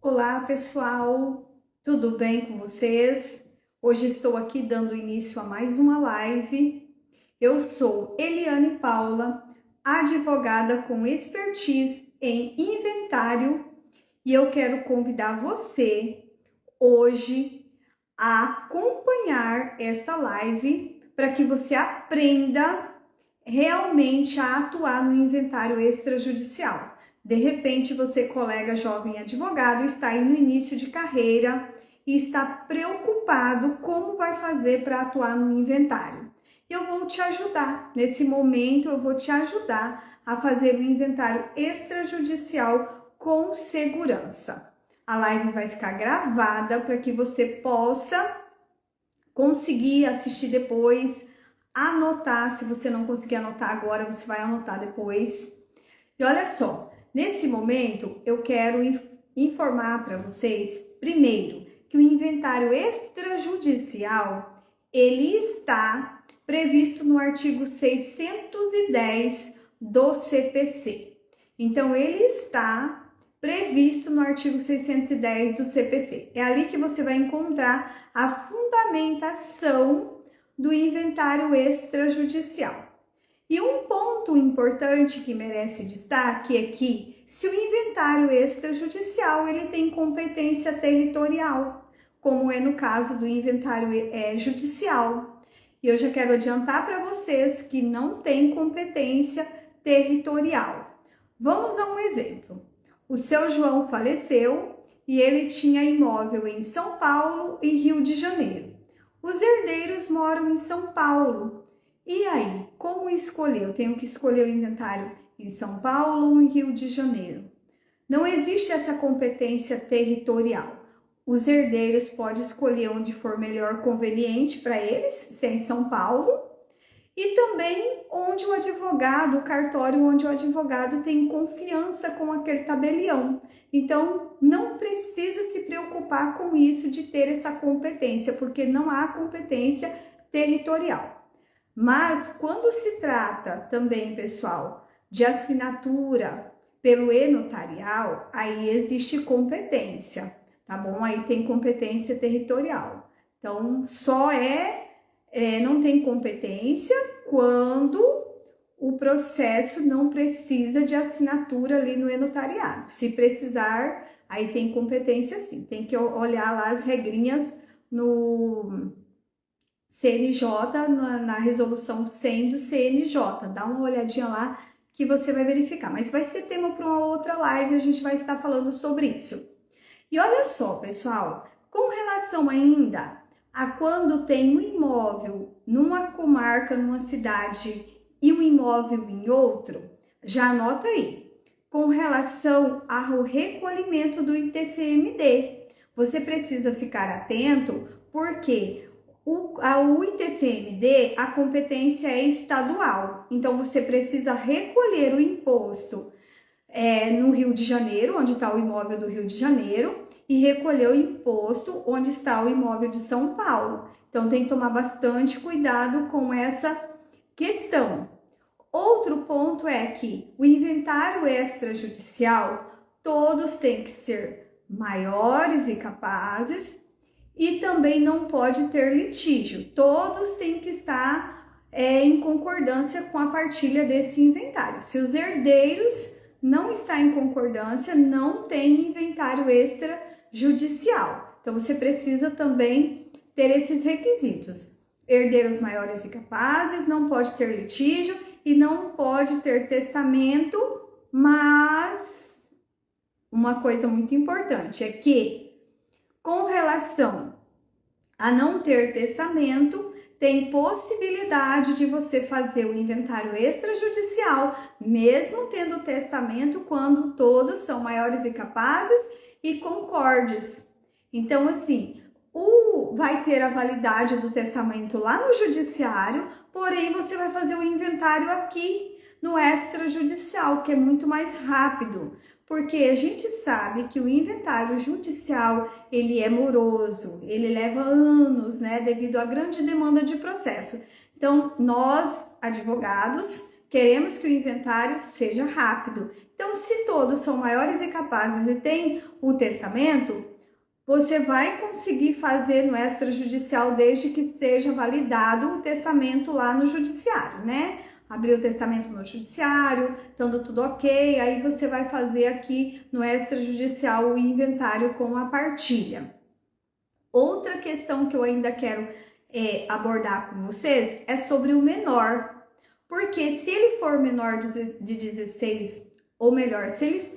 Olá, pessoal, tudo bem com vocês? Hoje estou aqui dando início a mais uma live. Eu sou Eliane Paula, advogada com expertise em inventário, e eu quero convidar você hoje a acompanhar esta live para que você aprenda realmente a atuar no inventário extrajudicial. De repente, você, colega jovem advogado, está aí no início de carreira e está preocupado como vai fazer para atuar no inventário. Eu vou te ajudar. Nesse momento, eu vou te ajudar a fazer o inventário extrajudicial com segurança. A live vai ficar gravada para que você possa conseguir assistir depois, anotar. Se você não conseguir anotar agora, você vai anotar depois. E olha só, nesse momento eu quero informar para vocês, primeiro, que o inventário extrajudicial, ele está previsto no artigo 610 do CPC. Então, ele está previsto no artigo 610 do CPC. É ali que você vai encontrar a fundamentação do inventário extrajudicial. E um ponto importante que merece destaque é que, se o inventário extrajudicial ele tem competência territorial, como é no caso do inventário judicial. E eu já quero adiantar para vocês que não tem competência territorial. Vamos a um exemplo. O seu João faleceu e ele tinha imóvel em São Paulo e Rio de Janeiro. Os herdeiros moram em São Paulo. E aí, como escolher? Eu tenho que escolher o inventário em São Paulo ou em Rio de Janeiro. Não existe essa competência territorial. Os herdeiros podem escolher onde for melhor conveniente para eles, se é em São Paulo, e também onde o advogado, o cartório onde o advogado tem confiança com aquele tabelião. Então, não precisa se preocupar com isso de ter essa competência, porque não há competência territorial. Mas quando se trata também, pessoal, de assinatura pelo e-notarial, aí existe competência, tá bom? Aí tem competência territorial. Então, não tem competência quando o processo não precisa de assinatura ali no e-notariado. Se precisar, aí tem competência sim. Tem que olhar lá as regrinhas no CNJ, na resolução 100 do CNJ. Dá uma olhadinha lá que você vai verificar. Mas vai ser tema para uma outra live, a gente vai estar falando sobre isso. E olha só, pessoal, com relação ainda a quando tem um imóvel numa comarca, numa cidade e um imóvel em outro, já anota aí. Com relação ao recolhimento do ITCMD, você precisa ficar atento porque o ITCMD, a competência é estadual, então você precisa recolher o imposto no Rio de Janeiro, onde está o imóvel do Rio de Janeiro, e recolher o imposto onde está o imóvel de São Paulo. Então tem que tomar bastante cuidado com essa questão. Outro ponto é que o inventário extrajudicial, todos têm que ser maiores e capazes, e também não pode ter litígio. Todos têm que estar em concordância com a partilha desse inventário. Se os herdeiros não estão em concordância, não tem inventário extrajudicial. Então, você precisa também ter esses requisitos. Herdeiros maiores e capazes, não pode ter litígio e não pode ter testamento, mas uma coisa muito importante é que, com relação a não ter testamento, tem possibilidade de você fazer o inventário extrajudicial, mesmo tendo testamento, quando todos são maiores e capazes e concordes. Então, assim, vai ter a validade do testamento lá no judiciário, porém você vai fazer o inventário aqui no extrajudicial, que é muito mais rápido, porque a gente sabe que o inventário judicial, ele é moroso, ele leva anos, né, devido à grande demanda de processo. Então, nós, advogados, queremos que o inventário seja rápido. Então, se todos são maiores e capazes e tem o testamento, você vai conseguir fazer no extrajudicial desde que seja validado o testamento lá no judiciário, né? Abrir o testamento no judiciário, estando tudo ok, aí você vai fazer aqui no extrajudicial o inventário com a partilha. Outra questão que eu ainda quero abordar com vocês é sobre o menor. Porque se ele for menor de 16, ou melhor, se ele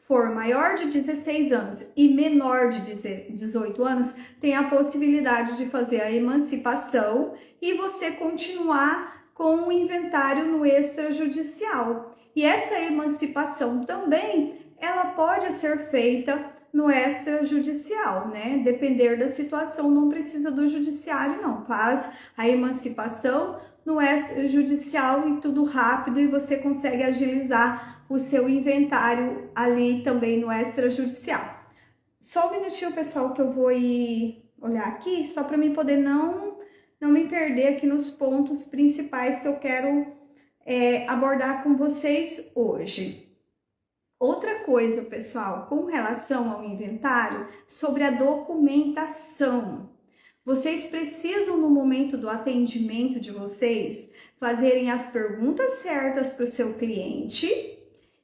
for maior de 16 anos e menor de 18 anos, tem a possibilidade de fazer a emancipação e você continuar com o inventário no extrajudicial. E essa emancipação também, ela pode ser feita no extrajudicial, né? Depender da situação, não precisa do judiciário, não. Faz a emancipação no extrajudicial e tudo rápido e você consegue agilizar o seu inventário ali também no extrajudicial. Só um minutinho, pessoal, que eu vou ir olhar aqui, só para mim poder não me perder aqui nos pontos principais que eu quero abordar com vocês hoje. Outra coisa, pessoal, com relação ao inventário, sobre a documentação. Vocês precisam, no momento do atendimento de vocês, fazerem as perguntas certas para o seu cliente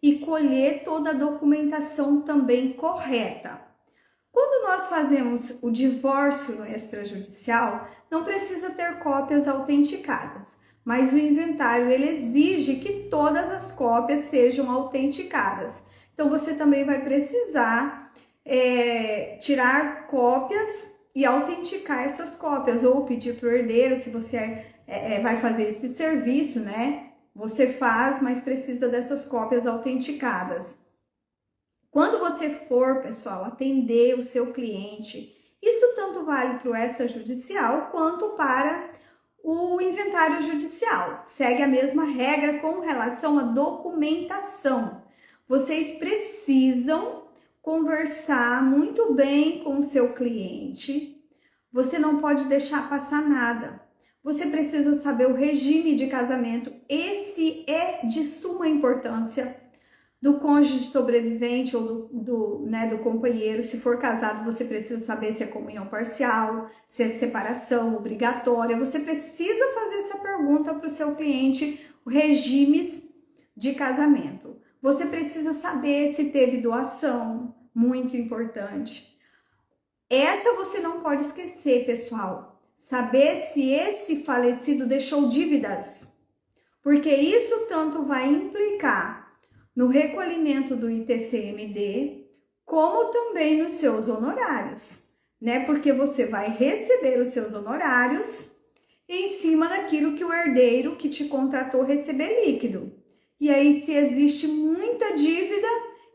e colher toda a documentação também correta. Quando nós fazemos o divórcio no extrajudicial, não precisa ter cópias autenticadas, mas o inventário ele exige que todas as cópias sejam autenticadas. Então, você também vai precisar tirar cópias e autenticar essas cópias, ou pedir para o herdeiro, se você vai fazer esse serviço, né? Você faz, mas precisa dessas cópias autenticadas. Quando você for, pessoal, atender o seu cliente, isso tanto vale para o extrajudicial quanto para o inventário judicial. Segue a mesma regra com relação à documentação. Vocês precisam conversar muito bem com o seu cliente. Você não pode deixar passar nada. Você precisa saber o regime de casamento. Esse é de suma importância. Do cônjuge sobrevivente ou do companheiro. Se for casado, você precisa saber se é comunhão parcial, se é separação obrigatória. Você precisa fazer essa pergunta para o seu cliente, regimes de casamento. Você precisa saber se teve doação, muito importante. Essa você não pode esquecer, pessoal. Saber se esse falecido deixou dívidas, porque isso tanto vai implicar no recolhimento do ITCMD, como também nos seus honorários, né? Porque você vai receber os seus honorários em cima daquilo que o herdeiro que te contratou receber líquido. E aí, se existe muita dívida,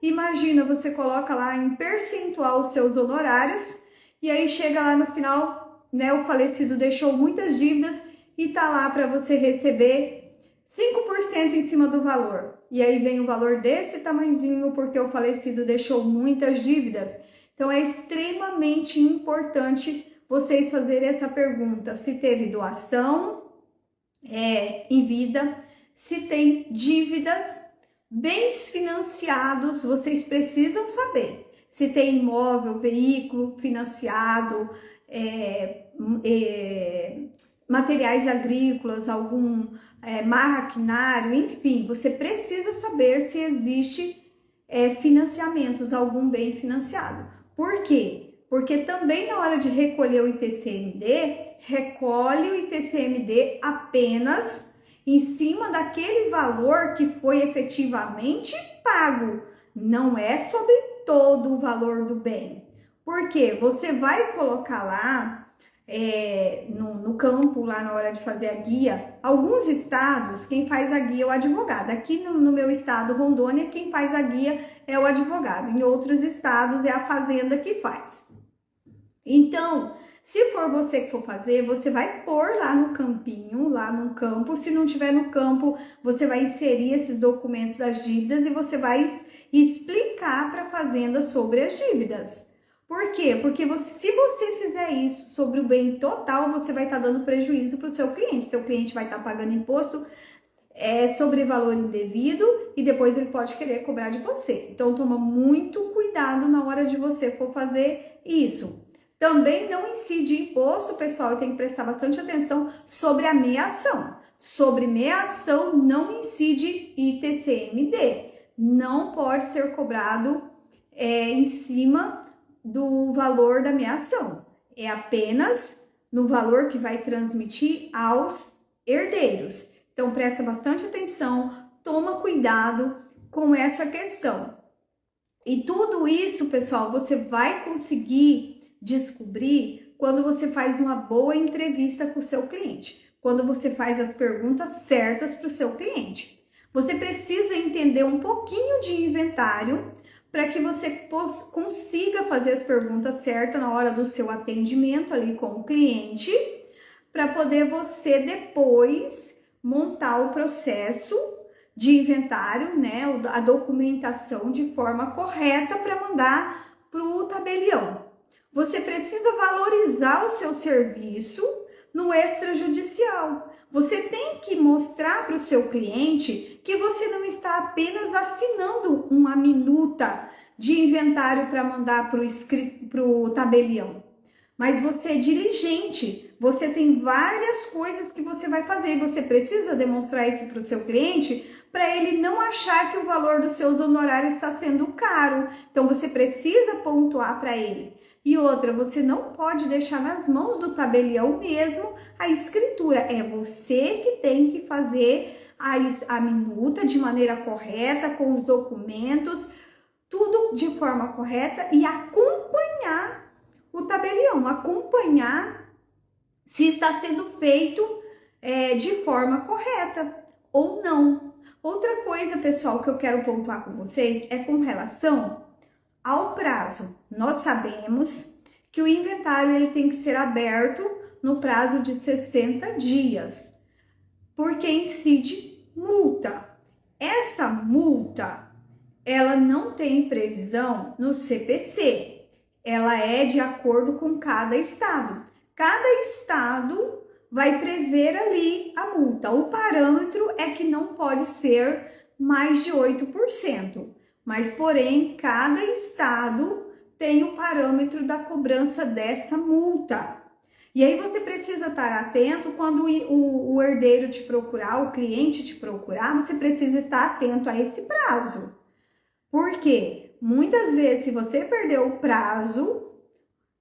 imagina, você coloca lá em percentual os seus honorários, e aí chega lá no final, né? O falecido deixou muitas dívidas e tá lá para você receber 5% em cima do valor. E aí vem o valor desse tamanhozinho porque o falecido deixou muitas dívidas. Então, é extremamente importante vocês fazerem essa pergunta. Se teve doação em vida, se tem dívidas, bens financiados, vocês precisam saber. Se tem imóvel, veículo financiado, materiais agrícolas, algum maquinário, enfim, você precisa saber se existe financiamentos, algum bem financiado. Por quê? Porque também na hora de recolher o ITCMD, recolhe o ITCMD apenas em cima daquele valor que foi efetivamente pago, não é sobre todo o valor do bem. Por quê? Você vai colocar lá no campo, lá na hora de fazer a guia. Alguns estados, quem faz a guia é o advogado. Aqui no meu estado, Rondônia, quem faz a guia é o advogado. Em outros estados, é a fazenda que faz. Então, se for você que for fazer, você vai pôr lá no campinho, lá no campo. Se não tiver no campo, você vai inserir esses documentos das dívidas e você vai explicar para a fazenda sobre as dívidas. Por quê? Porque se você fizer isso sobre o bem total, você vai estar dando prejuízo para o seu cliente. Seu cliente vai estar pagando imposto sobre valor indevido e depois ele pode querer cobrar de você. Então, toma muito cuidado na hora de você for fazer isso. Também não incide imposto, pessoal, tem que prestar bastante atenção sobre a meação. Sobre meação não incide ITCMD. Não pode ser cobrado em cima do valor da meação. É apenas no valor que vai transmitir aos herdeiros. Então, presta bastante atenção, toma cuidado com essa questão. E tudo isso, pessoal, você vai conseguir descobrir quando você faz uma boa entrevista com o seu cliente, quando você faz as perguntas certas para o seu cliente. Você precisa entender um pouquinho de inventário para que você consiga fazer as perguntas certas na hora do seu atendimento ali com o cliente, para poder você depois montar o processo de inventário, né, a documentação de forma correta para mandar para o tabelião. Você precisa valorizar o seu serviço no extrajudicial. Você tem que mostrar para o seu cliente que você não está apenas assinando uma minuta de inventário para mandar para o tabelião, mas você é diligente, você tem várias coisas que você vai fazer e você precisa demonstrar isso para o seu cliente para ele não achar que o valor dos seus honorários está sendo caro. Então, você precisa pontuar para ele. E outra, você não pode deixar nas mãos do tabelião mesmo a escritura. É você que tem que fazer a minuta de maneira correta, com os documentos, tudo de forma correta e acompanhar o tabelião, acompanhar se está sendo feito de forma correta ou não. Outra coisa, pessoal, que eu quero pontuar com vocês é com relação ao prazo. Nós sabemos que o inventário ele tem que ser aberto no prazo de 60 dias, porque incide multa. Essa multa, ela não tem previsão no CPC, ela é de acordo com cada estado. Cada estado vai prever ali a multa. O parâmetro é que não pode ser mais de 8%. Mas, porém, cada estado tem o parâmetro da cobrança dessa multa. E aí você precisa estar atento quando o herdeiro te procurar, o cliente te procurar, você precisa estar atento a esse prazo. Por quê? Muitas vezes, se você perdeu o prazo,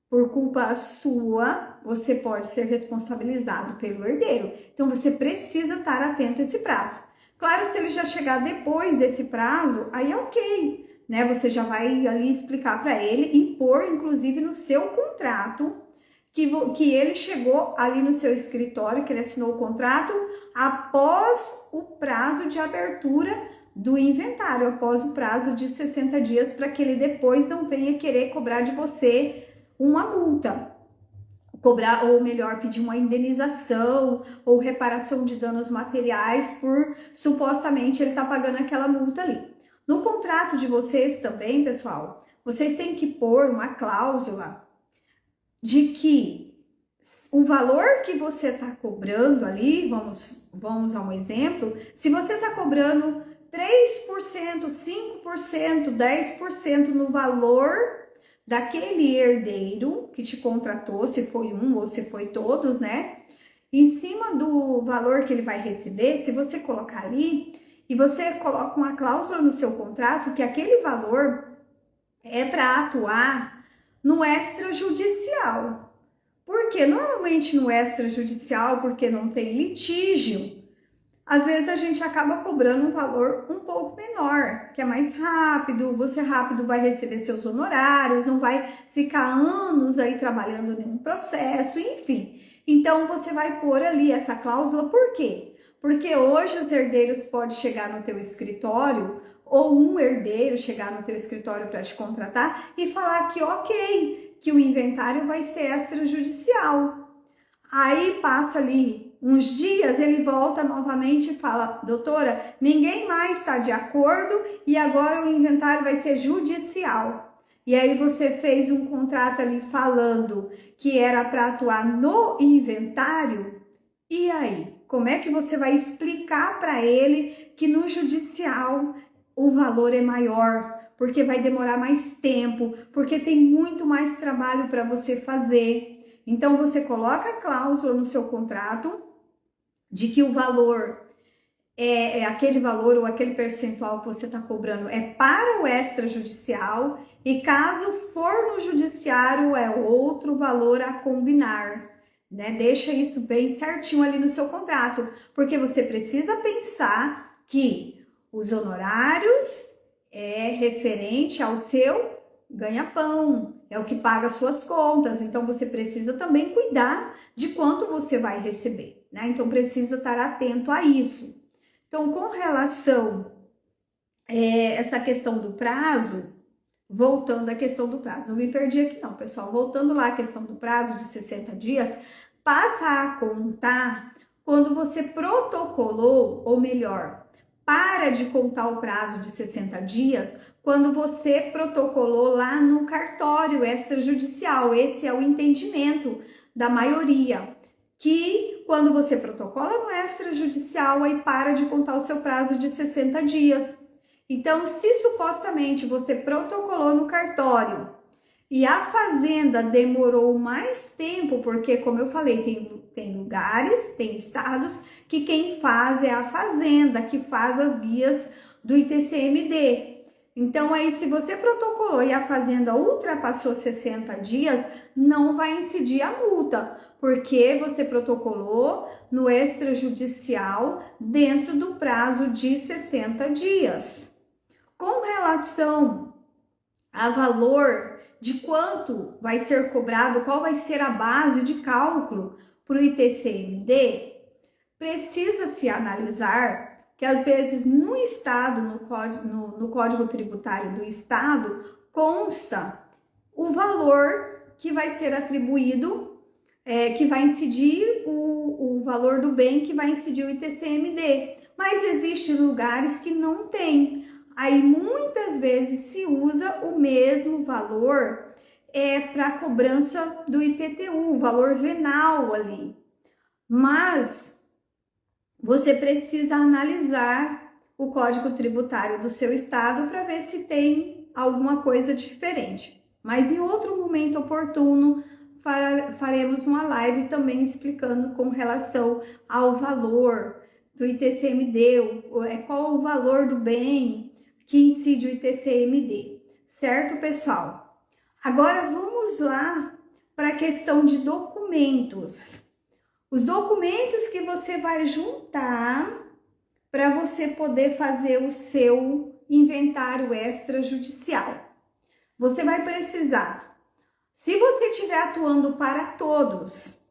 por culpa sua, você pode ser responsabilizado pelo herdeiro. Então, você precisa estar atento a esse prazo. Claro, se ele já chegar depois desse prazo, aí é ok, né? Você já vai ali explicar para ele, impor, inclusive, no seu contrato, que ele chegou ali no seu escritório, que ele assinou o contrato após o prazo de abertura do inventário, após o prazo de 60 dias, para que ele depois não venha querer cobrar de você uma multa, cobrar, ou melhor, pedir uma indenização ou reparação de danos materiais por supostamente ele tá pagando aquela multa ali. No contrato de vocês também, pessoal, vocês têm que pôr uma cláusula de que o valor que você tá cobrando ali, vamos a um exemplo, se você tá cobrando 3%, 5%, 10% no valor daquele herdeiro que te contratou, se foi um ou se foi todos, né? Em cima do valor que ele vai receber, se você colocar ali, e você coloca uma cláusula no seu contrato que aquele valor é para atuar no extrajudicial. Porque normalmente no extrajudicial, porque não tem litígio, às vezes a gente acaba cobrando um valor um pouco menor, que é mais rápido, você rápido vai receber seus honorários, não vai ficar anos aí trabalhando em um processo, enfim. Então, você vai pôr ali essa cláusula, por quê? Porque hoje os herdeiros podem chegar no teu escritório, ou um herdeiro chegar no teu escritório para te contratar e falar que ok, que o inventário vai ser extrajudicial. Aí passa ali uns dias, ele volta novamente e fala, doutora, ninguém mais está de acordo e agora o inventário vai ser judicial. E aí você fez um contrato ali falando que era para atuar no inventário, e aí? Como é que você vai explicar para ele que no judicial o valor é maior, porque vai demorar mais tempo, porque tem muito mais trabalho para você fazer. Então você coloca a cláusula no seu contrato de que o valor é aquele valor ou aquele percentual que você está cobrando é para o extrajudicial, e caso for no judiciário é outro valor a combinar, né? Deixa isso bem certinho ali no seu contrato, porque você precisa pensar que os honorários é referente ao seu ganha-pão, é o que paga as suas contas, então você precisa também cuidar de quanto você vai receber, né? Então precisa estar atento a isso. Então, com relação a essa questão do prazo, voltando à questão do prazo, não me perdi aqui não, pessoal, voltando lá à questão do prazo de 60 dias, passa a contar quando você protocolou, ou melhor, para de contar o prazo de 60 dias quando você protocolou lá no cartório extrajudicial. Esse é o entendimento da maioria, que quando você protocola no extrajudicial, aí para de contar o seu prazo de 60 dias. Então, se supostamente você protocolou no cartório e a fazenda demorou mais tempo, porque, como eu falei, tem lugares, tem estados que quem faz é a fazenda, que faz as guias do ITCMD. Então, aí, se você protocolou e a fazenda ultrapassou 60 dias, não vai incidir a multa, porque você protocolou no extrajudicial dentro do prazo de 60 dias. Com relação a valor de quanto vai ser cobrado, qual vai ser a base de cálculo para o ITCMD, precisa se analisar que às vezes no estado, no Código Tributário do estado, consta o valor que vai ser atribuído, que vai incidir o valor do bem que vai incidir o ITCMD, mas existem lugares que não tem. Aí muitas vezes se usa o mesmo valor para a cobrança do IPTU, o valor venal ali. Mas você precisa analisar o Código Tributário do seu estado para ver se tem alguma coisa diferente. Mas em outro momento oportuno faremos uma live também explicando com relação ao valor do ITCMD, qual o valor do bem que incide o ITCMD, certo, pessoal? Agora vamos lá para a questão de documentos. Os documentos que você vai juntar para você poder fazer o seu inventário extrajudicial. Você vai precisar, se você estiver atuando para todos,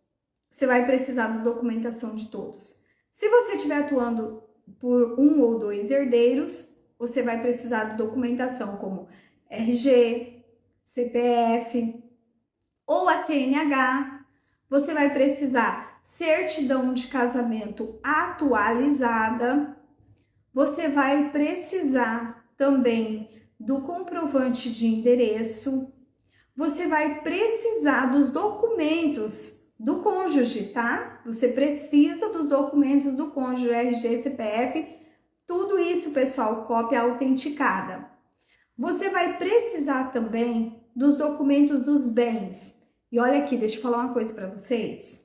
você vai precisar da documentação de todos. Se você estiver atuando por um ou dois herdeiros, você vai precisar de documentação como RG, CPF ou a CNH. Você vai precisar certidão de casamento atualizada. Você vai precisar também do comprovante de endereço. Você vai precisar dos documentos do cônjuge, tá? Você precisa dos documentos do cônjuge, RG, CPF, tudo isso, pessoal, cópia autenticada. Você vai precisar também dos documentos dos bens. E olha aqui, deixa eu falar uma coisa para vocês.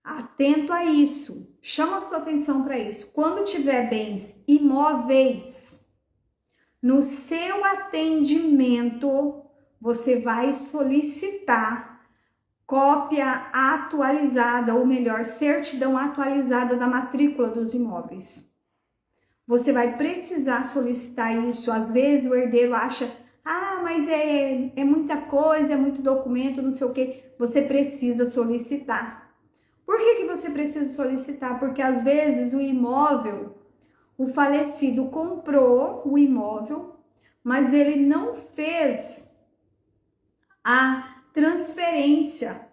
Atento a isso, chama a sua atenção para isso. Quando tiver bens imóveis, no seu atendimento, você vai solicitar cópia atualizada, ou melhor, certidão atualizada da matrícula dos imóveis. Você vai precisar solicitar isso. Às vezes o herdeiro acha, mas é muita coisa, é muito documento, não sei o que. Você precisa solicitar. Por que você precisa solicitar? Porque às vezes o imóvel, o falecido comprou o imóvel, mas ele não fez a transferência.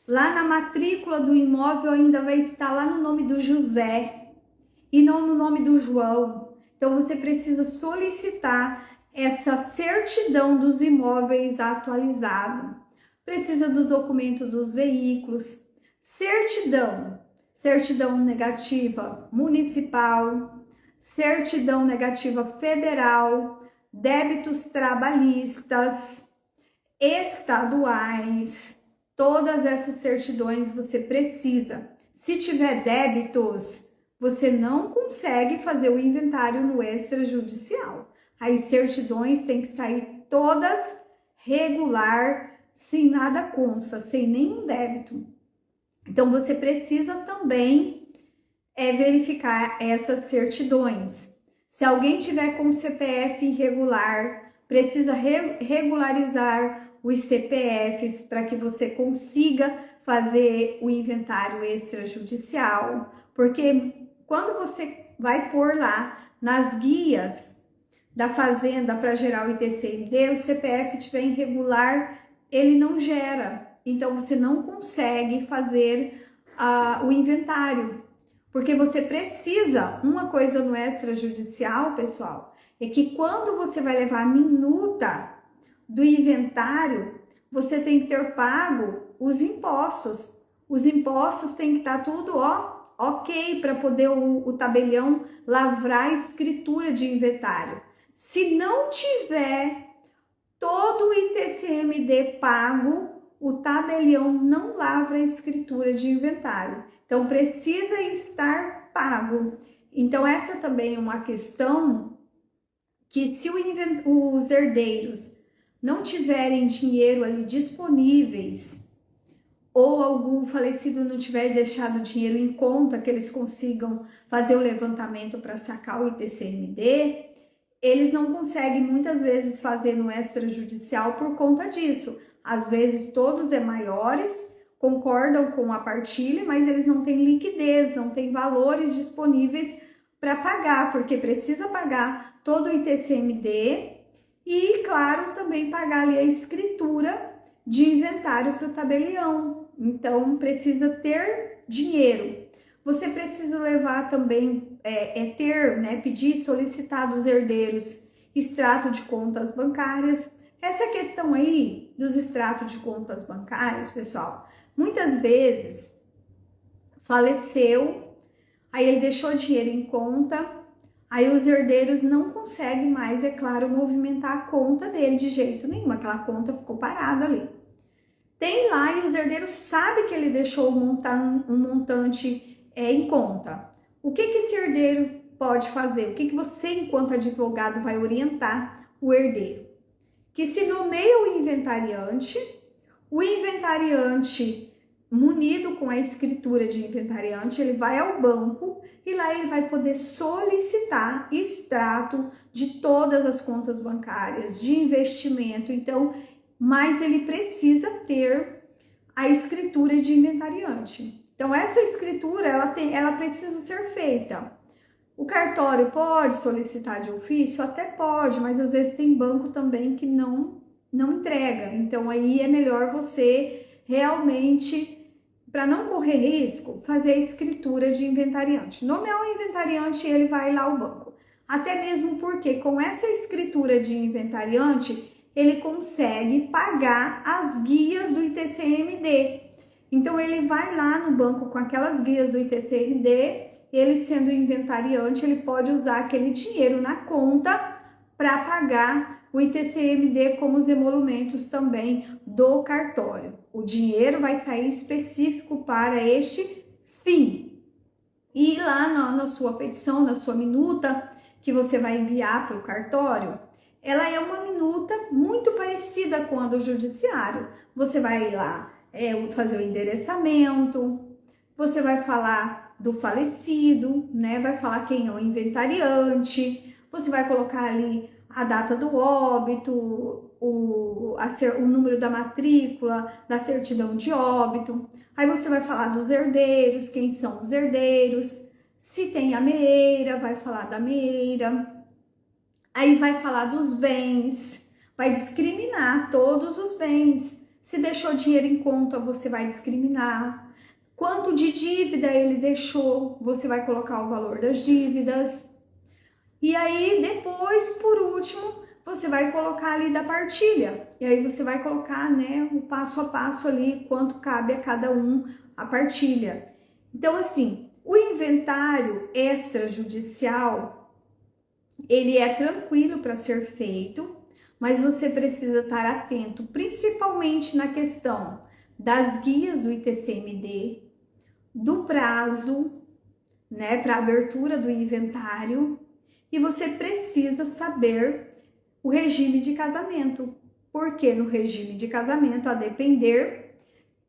Lá na matrícula do imóvel ainda vai estar lá no nome do José e não no nome do João. Então você precisa solicitar essa certidão dos imóveis atualizada. Precisa do documento dos veículos, certidão certidão negativa municipal, certidão negativa federal, débitos trabalhistas, estaduais, todas essas certidões você precisa. Se tiver débitos, você não consegue fazer o inventário no extrajudicial. As certidões têm que sair todas regular, sem nada consta, sem nenhum débito. Então, você precisa também verificar essas certidões. Se alguém tiver com CPF irregular, precisa regularizar os CPFs para que você consiga fazer o inventário extrajudicial, porque quando você vai pôr lá nas guias da Fazenda para gerar o ITCMD, o CPF tiver irregular, ele não gera. Então, você não consegue fazer o inventário, porque você precisa, uma coisa no extrajudicial, pessoal, é que quando você vai levar a minuta do inventário, você tem que ter pago os impostos. Os impostos tem que estar tudo, ok, para poder o tabelião lavrar a escritura de inventário. Se não tiver todo o ITCMD pago, o tabelião não lavra a escritura de inventário. Então, precisa estar pago. Então, essa também é uma questão que se os herdeiros não tiverem dinheiro ali disponíveis, ou algum falecido não tiver deixado dinheiro em conta, que eles consigam fazer o levantamento para sacar o ITCMD, eles não conseguem muitas vezes fazer no extrajudicial por conta disso. Às vezes todos maiores, concordam com a partilha, mas eles não têm liquidez, não têm valores disponíveis para pagar, porque precisa pagar todo o ITCMD e, claro, também pagar ali a escritura de inventário para o tabelião. Então, precisa ter dinheiro. Você precisa levar também, pedir, solicitar dos herdeiros extrato de contas bancárias. Essa questão aí dos extratos de contas bancárias, pessoal, muitas vezes faleceu, aí ele deixou dinheiro em conta, aí os herdeiros não conseguem mais, é claro, movimentar a conta dele de jeito nenhum, aquela conta ficou parada ali. Tem lá e os herdeiros sabem que ele deixou um montante em conta. O que esse herdeiro pode fazer? O que você, enquanto advogado, vai orientar o herdeiro? Que se nomeia o inventariante munido com a escritura de inventariante, ele vai ao banco e lá ele vai poder solicitar extrato de todas as contas bancárias, de investimento. Então, mas ele precisa ter a escritura de inventariante. Então, essa escritura, ela precisa ser feita. O cartório pode solicitar de ofício? Até pode, mas às vezes tem banco também que não entrega. Então, aí é melhor você realmente, para não correr risco, fazer a escritura de inventariante. Nomear o inventariante, ele vai lá ao banco. Até mesmo porque com essa escritura de inventariante, ele consegue pagar as guias do ITCMD. Então, ele vai lá no banco com aquelas guias do ITCMD, ele sendo inventariante, ele pode usar aquele dinheiro na conta para pagar o ITCMD como os emolumentos também do cartório. O dinheiro vai sair específico para este fim. E lá na sua petição, na sua minuta, que você vai enviar para o cartório, ela é uma minuta muito parecida com a do judiciário. Você vai lá fazer o endereçamento, você vai falar do falecido, né? Vai falar quem é o inventariante, você vai colocar ali a data do óbito, o número da matrícula, da certidão de óbito. Aí você vai falar dos herdeiros, quem são os herdeiros, se tem a meeira, vai falar da meeira. Aí vai falar dos bens, vai discriminar todos os bens. Se deixou dinheiro em conta, você vai discriminar. Quanto de dívida ele deixou, você vai colocar o valor das dívidas. E aí, depois, por último, você vai colocar ali da partilha. E aí você vai colocar, né, o passo a passo ali, quanto cabe a cada um a partilha. Então, assim, o inventário extrajudicial, ele é tranquilo para ser feito, mas você precisa estar atento, principalmente na questão das guias do ITCMD, do prazo, né, para abertura do inventário, e você precisa saber o regime de casamento, porque no regime de casamento, a depender,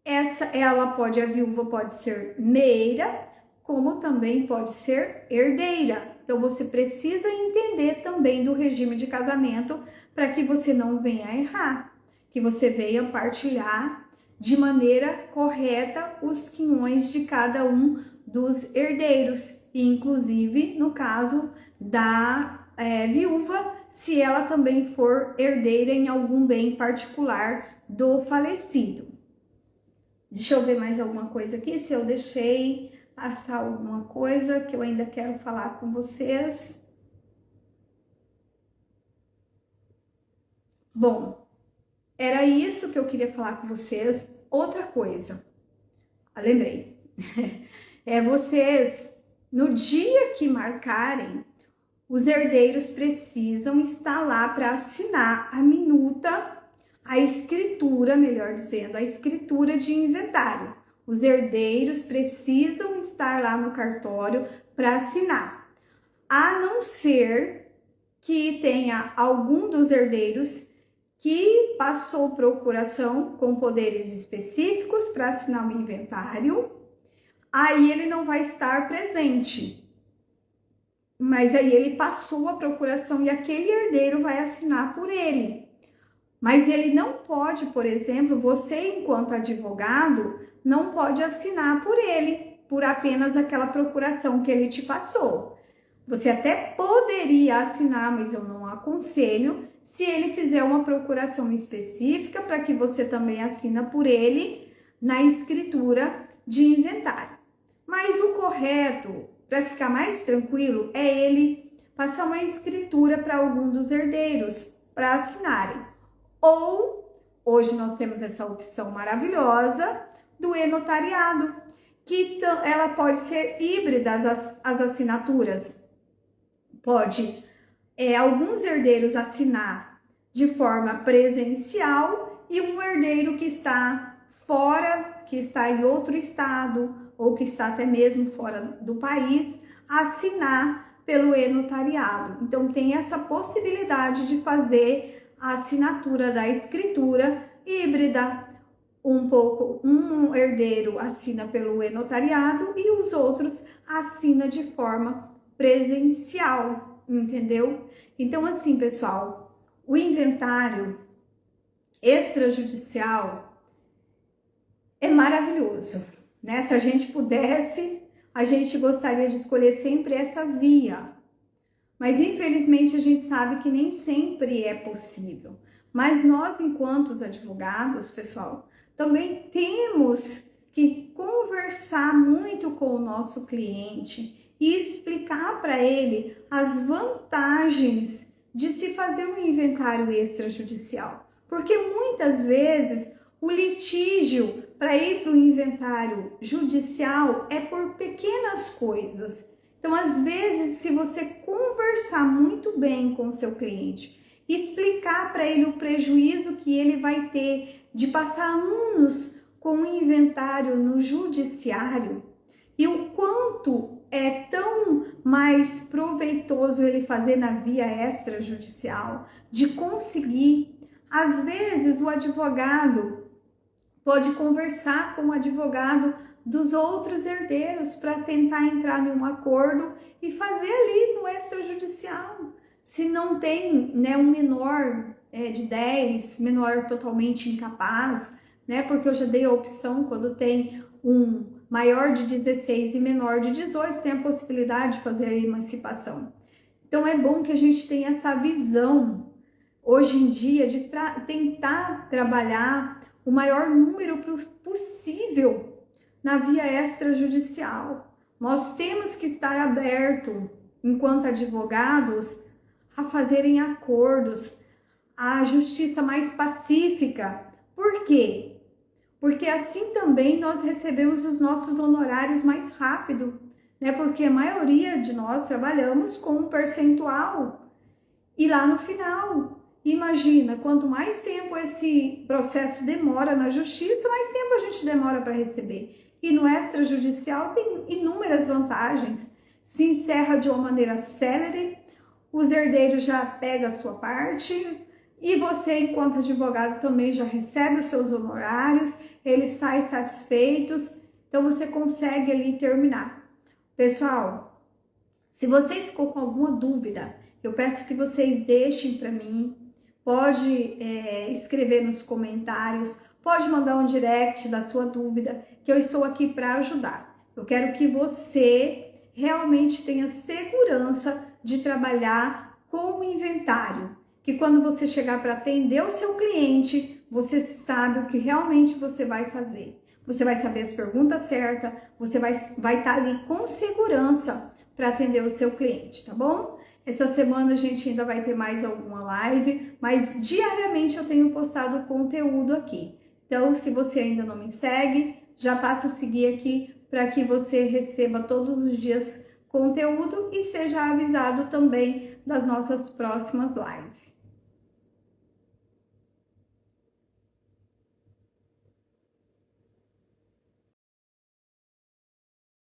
a viúva pode ser meira, como também pode ser herdeira. Então você precisa entender também do regime de casamento para que você não venha a errar, que você venha partilhar de maneira correta os quinhões de cada um dos herdeiros, e inclusive no caso da viúva, se ela também for herdeira em algum bem particular do falecido. Deixa eu ver mais alguma coisa aqui, se eu deixei passar alguma coisa que eu ainda quero falar com vocês. Bom, era isso que eu queria falar com vocês. Outra coisa, lembrei, vocês, no dia que marcarem, os herdeiros precisam estar lá para assinar a minuta, a escritura, melhor dizendo, a escritura de inventário. Os herdeiros precisam estar lá no cartório para assinar, a não ser que tenha algum dos herdeiros que passou procuração com poderes específicos para assinar o inventário, aí ele não vai estar presente. Mas aí ele passou a procuração e aquele herdeiro vai assinar por ele. Mas ele não pode, por exemplo, você enquanto advogado, não pode assinar por ele, por apenas aquela procuração que ele te passou. Você até poderia assinar, mas eu não aconselho, se ele fizer uma procuração específica para que você também assina por ele na escritura de inventário. Mas o correto, para ficar mais tranquilo, é ele passar uma escritura para algum dos herdeiros para assinarem. Ou, hoje nós temos essa opção maravilhosa do e-notariado, que ela pode ser híbrida as assinaturas. Pode alguns herdeiros assinar de forma presencial e um herdeiro que está fora, que está em outro estado ou que está até mesmo fora do país, assinar pelo e-notariado. Então tem essa possibilidade de fazer a assinatura da escritura híbrida. Um herdeiro assina pelo e-notariado e os outros assinam de forma presencial, entendeu? Então assim, pessoal, o inventário extrajudicial é maravilhoso, né? Se a gente pudesse, a gente gostaria de escolher sempre essa via, mas infelizmente a gente sabe que nem sempre é possível. Mas nós, enquanto advogados, pessoal, também temos que conversar muito com o nosso cliente e explicar para ele as vantagens de se fazer um inventário extrajudicial. Porque muitas vezes o litígio para ir para o inventário judicial é por pequenas coisas. Então, às vezes, se você conversar muito bem com o seu cliente, explicar para ele o prejuízo que ele vai ter de passar anos com o inventário no judiciário e o quanto é tão mais proveitoso ele fazer na via extrajudicial, de conseguir. Às vezes, o advogado pode conversar com o advogado dos outros herdeiros para tentar entrar em um acordo e fazer ali no extrajudicial. Se não tem, né, um menor de 10, menor totalmente incapaz, né, porque eu já dei a opção, quando tem um maior de 16 e menor de 18, tem a possibilidade de fazer a emancipação. Então é bom que a gente tenha essa visão, hoje em dia, de tentar trabalhar o maior número possível na via extrajudicial. Nós temos que estar aberto, enquanto advogados, a fazerem acordos, a justiça mais pacífica. Por quê? porque assim também nós recebemos os nossos honorários mais rápido, né? Porque a maioria de nós trabalhamos com um percentual e lá no final, imagina, quanto mais tempo esse processo demora na justiça, mais tempo a gente demora para receber. E no extrajudicial tem inúmeras vantagens. Se encerra de uma maneira célere, os herdeiros já pegam a sua parte e você, enquanto advogado, também já recebe os seus honorários, eles saem satisfeitos, então você consegue ali terminar. Pessoal, se vocês ficou com alguma dúvida, eu peço que vocês deixem para mim, pode escrever nos comentários, pode mandar um direct da sua dúvida, que eu estou aqui para ajudar. Eu quero que você realmente tenha segurança de trabalhar com o inventário, que quando você chegar para atender o seu cliente, você sabe o que realmente você vai fazer. Você vai saber as perguntas certas, você vai estar ali com segurança para atender o seu cliente, tá bom? Essa semana a gente ainda vai ter mais alguma live, mas diariamente eu tenho postado conteúdo aqui. Então, se você ainda não me segue, já passa a seguir aqui para que você receba todos os dias conteúdo e seja avisado também das nossas próximas lives.